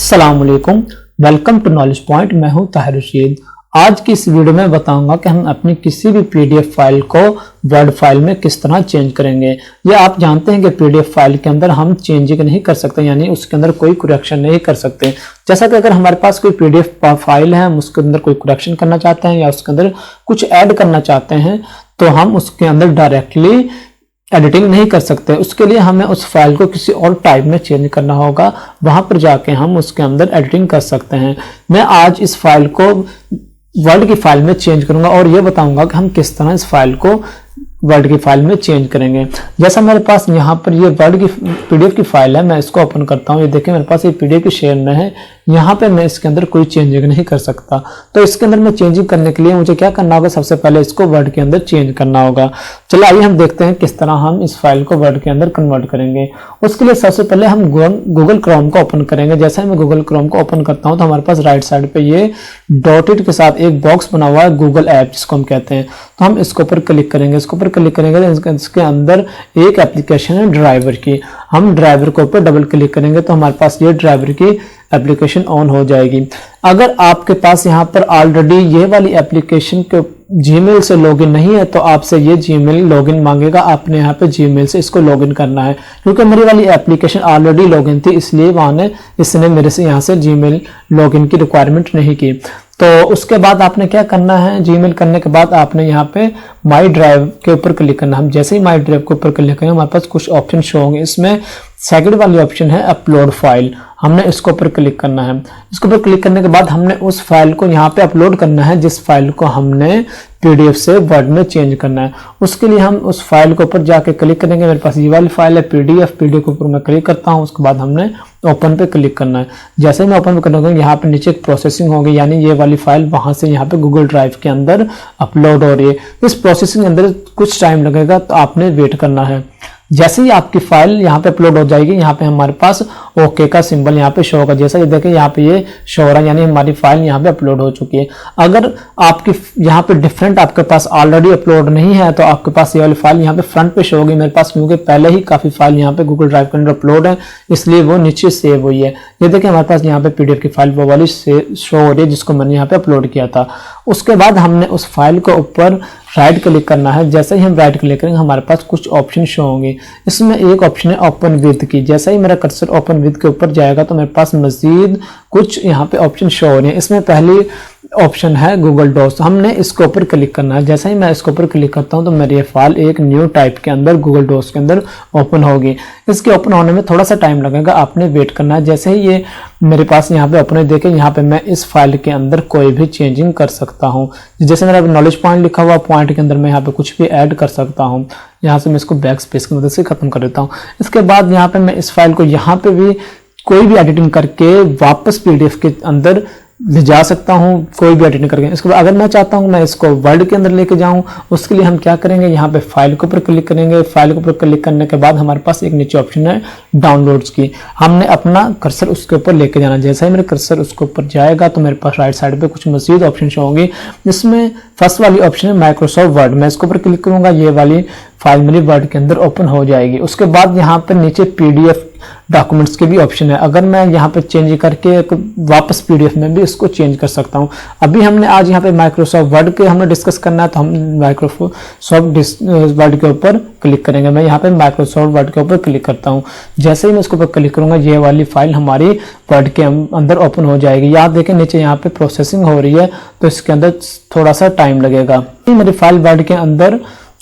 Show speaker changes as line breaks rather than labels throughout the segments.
अस्सलाम वालेकुम, welcome to knowledge point. मैं हूं ताहिर रशीद। आज की इस वीडियो में बताऊंगा कि हम अपनी किसी भी पीडीएफ फाइल को वर्ड फाइल में किस तरह चेंज करेंगे। ये आप जानते हैं कि पीडीएफ फाइल के अंदर हम चेंजिंग नहीं कर सकते, यानी उसके अंदर कोई करेक्शन नहीं कर सकते। जैसा कि अगर हमारे पास कोई पीडीएफ फाइल है, हम उसके अंदर कोई करेक्शन करना चाहते हैं या उसके अंदर कुछ ऐड करना चाहते हैं, तो हम उसके अंदर डायरेक्टली एडिटिंग नहीं कर सकते। उसके लिए हमें उस फाइल को किसी और टाइप में चेंज करना होगा, वहां पर जाके हम उसके अंदर एडिटिंग कर सकते हैं। मैं आज इस फाइल को वर्ड की फाइल में चेंज करूंगा और ये बताऊंगा कि हम किस तरह इस फाइल को वर्ड की फाइल में चेंज करेंगे। जैसा मेरे पास यहाँ पर ये वर्ड की पीडीएफ की फाइल है, मैं इसको ओपन करता हूँ। ये देखिए मेरे पास ये पीडीएफ की शेयर में है। यहाँ पे मैं इसके अंदर कोई चेंजिंग नहीं कर सकता, तो इसके अंदर मैं चेंजिंग करने के लिए मुझे क्या करना होगा, सबसे पहले इसको वर्ड के अंदर चेंज करना होगा। चलो आइए हम देखते हैं किस तरह हम इस फाइल को वर्ड के अंदर कन्वर्ट करेंगे। उसके लिए सबसे पहले हम गूगल क्रोम को ओपन करेंगे। जैसे मैं गूगल क्रोम को ओपन करता हूँ तो हमारे पास राइट साइड पे ये डॉटेड के साथ एक बॉक्स बना हुआ है, गूगल ऐप जिसको हम कहते हैं। तो हम इसके ऊपर क्लिक करेंगे। इसके ऊपर क्लिक करेंगे तो इसके अंदर एक एप्लीकेशन है ड्राइवर की। हम ड्राइवर के ऊपर डबल क्लिक करेंगे तो हमारे पास ये ड्राइवर की एप्लीकेशन ऑन हो जाएगी। अगर आपके पास यहाँ पर ऑलरेडी ये वाली एप्लीकेशन के जीमेल से लॉगिन नहीं है तो आपसे ये जीमेल लॉगिन मांगेगा। आपने यहाँ पे जीमेल से इसको लॉगिन करना है, क्योंकि मेरी वाली एप्लीकेशन ऑलरेडी लॉगिन थी, इसलिए इसने मेरे से यहाँ से जीमेल लॉगिन की रिक्वायरमेंट नहीं की। तो उसके बाद आपने क्या करना है, जीमेल करने के बाद आपने यहाँ पे माई ड्राइव के ऊपर क्लिक करना है। जैसे ही माई ड्राइव के ऊपर क्लिक करेंगे हमारे पास कुछ ऑप्शन शो होंगे। इसमें सेकंड वाली ऑप्शन है अपलोड फाइल, हमने इसके ऊपर क्लिक करना है। इसके ऊपर क्लिक करने के बाद हमने उस फाइल को यहाँ पे अपलोड करना है जिस फाइल को हमने पीडीएफ से वर्ड में चेंज करना है। उसके लिए हम उस फाइल के ऊपर जाके क्लिक करेंगे। मेरे पास ये वाली फाइल है पीडीएफ के ऊपर मैं क्लिक करता हूँ। उसके बाद हमने ओपन पे क्लिक करना है। जैसे मैं ओपन पे करूँगा यहाँ पे नीचे एक प्रोसेसिंग होगी, यानी ये वाली फाइल वहां से यहाँ पे गूगल ड्राइव के अंदर अपलोड हो रही है। इस प्रोसेसिंग के अंदर कुछ टाइम लगेगा, तो आपने वेट करना है। जैसे ही आपकी फाइल यहाँ पे अपलोड हो जाएगी, यहाँ पे हमारे पास ओके का सिंबल यहाँ पे शो होगा। जैसा कि देखें यहाँ पे ये शो हो रहा है, यानी हमारी फाइल यहाँ पे अपलोड हो चुकी है। अगर आपकी यहाँ पे डिफरेंट आपके पास ऑलरेडी अपलोड नहीं है तो आपके पास ये वाली फाइल यहाँ पे फ्रंट पे शो होगी। मेरे पास क्योंकि पहले ही काफी फाइल यहाँ पे गूगल ड्राइव के अंदर अपलोड है, इसलिए वो नीचे सेव हुई है। ये देखिए हमारे पास यहाँ पे पीडीएफ की फाइल वो वाली शो हो रही है जिसको मैंने यहाँ पे अपलोड किया था। उसके बाद हमने उस फाइल के ऊपर राइट क्लिक करना है। जैसे ही हम राइट क्लिक करेंगे हमारे पास कुछ ऑप्शन शो होंगे। इसमें एक ऑप्शन है ओपन विद की। जैसे ही मेरा कर्सर ओपन विद के ऊपर जाएगा तो मेरे पास मजीद कुछ यहाँ पे ऑप्शन शो हो रहे हैं। इसमें पहली ऑप्शन है गूगल डॉक्स, हमने इसके ऊपर क्लिक करना है। जैसे ही मैं इसके ऊपर क्लिक करता हूं तो मेरी ये फाइल एक न्यू टाइप के अंदर गूगल डॉक्स के अंदर ओपन होगी। इसके ओपन होने में थोड़ा सा टाइम लगेगा, आपने वेट करना है। जैसे ही ये मेरे पास यहाँ पे ओपन देखें, यहाँ पे मैं इस फाइल के अंदर कोई भी चेंजिंग कर सकता हूँ। जैसे मेरा नॉलेज पॉइंट लिखा हुआ पॉइंट के अंदर मैं यहाँ पे कुछ भी ऐड कर सकता हूँ। यहाँ से मैं इसको बैक स्पेस की मदद से खत्म कर देता हूँ। इसके बाद यहाँ पे मैं इस फाइल को यहाँ पे भी कोई भी एडिटिंग करके वापस पीडीएफ के अंदर ले जा सकता हूँ, कोई भी एडिटिंग करके। इसके बाद अगर मैं चाहता हूँ मैं इसको वर्ड के अंदर लेके जाऊँ, उसके लिए हम क्या करेंगे, यहाँ पे फाइल के ऊपर क्लिक करेंगे। फाइल के ऊपर क्लिक करने के बाद हमारे पास एक नीचे ऑप्शन है डाउनलोड्स की। हमने अपना कर्सर उसके ऊपर लेके जाना। जैसे ही मेरा कर्सर उसके ऊपर जाएगा तो मेरे पास राइट साइड पे कुछ मजीद ऑप्शन होंगे। जिसमें फर्स्ट वाली ऑप्शन है माइक्रोसॉफ्ट वर्ड। मैं इसके ऊपर क्लिक करूंगा, ये वाली फाइल मेरी वर्ड के अंदर ओपन हो जाएगी। उसके बाद यहाँ पर नीचे पीडीएफ डॉक्यूमेंट्स के भी ऑप्शन है। अगर मैं यहाँ पे चेंज करके वापस पीडीएफ में भी इसको चेंज कर सकता हूँ। अभी हमने आज यहाँ पे माइक्रोसॉफ्ट वर्ड के हमने डिस्कस करना है, तो हम माइक्रोसॉफ्ट वर्ड के ऊपर क्लिक करेंगे। मैं यहाँ पे माइक्रोसॉफ्ट वर्ड के ऊपर क्लिक करता हूँ। जैसे ही मैं इसके ऊपर क्लिक करूंगा ये वाली फाइल हमारी वर्ड के अंदर ओपन हो जाएगी। याद देखें नीचे यहाँ पे प्रोसेसिंग हो रही है, तो इसके अंदर थोड़ा सा टाइम लगेगा। मेरी फाइल वर्ड के अंदर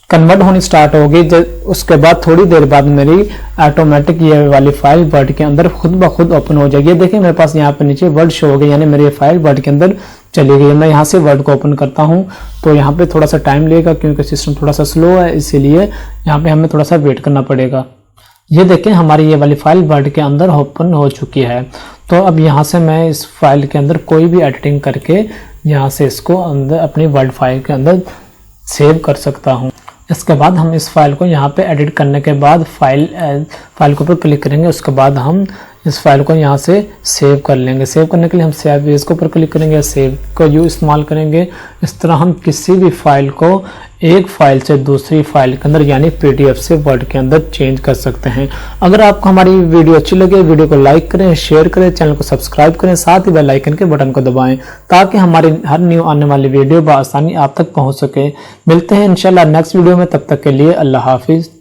कन्वर्ट होनी स्टार्ट होगी। उसके बाद थोड़ी देर बाद मेरी ऑटोमेटिक ये वाली फाइल वर्ड के अंदर खुद ब खुद ओपन हो जाएगी। देखिए मेरे पास यहाँ पे नीचे वर्ड शो हो गई, यानी मेरी फाइल वर्ड के अंदर चली गई। मैं यहाँ से वर्ड को ओपन करता हूँ तो यहाँ पे थोड़ा सा टाइम लगेगा, क्योंकि सिस्टम थोड़ा सा स्लो है, इसीलिए यहाँ पे हमें थोड़ा सा वेट करना पड़ेगा। ये देखें हमारी ये वाली फाइल वर्ड के अंदर ओपन हो चुकी है। तो अब यहाँ से मैं इस फाइल के अंदर कोई भी एडिटिंग करके यहाँ से इसको अंदर अपनी वर्ड फाइल के अंदर सेव कर सकता हूँ। इसके बाद हम इस फाइल को यहाँ पे एडिट करने के बाद फाइल के ऊपर क्लिक करेंगे। उसके बाद हम इस फाइल को यहाँ से सेव कर लेंगे। सेव करने के लिए हम सेव एज के ऊपर क्लिक करेंगे, सेव को यू इस्तेमाल करेंगे। इस तरह हम किसी भी फाइल को एक फाइल से दूसरी फाइल के अंदर यानी पीडीएफ से वर्ड के अंदर चेंज कर सकते हैं। अगर आपको हमारी वीडियो अच्छी लगे वीडियो को लाइक करें, शेयर करें, चैनल को सब्सक्राइब करें, साथ ही बेल आइकन के बटन को दबाएं ताकि हमारी हर न्यू आने वाली वीडियो बआसानी आप तक पहुंच सके। मिलते हैं इंशाल्लाह नेक्स्ट वीडियो में, तब तक के लिए अल्लाह हाफिज।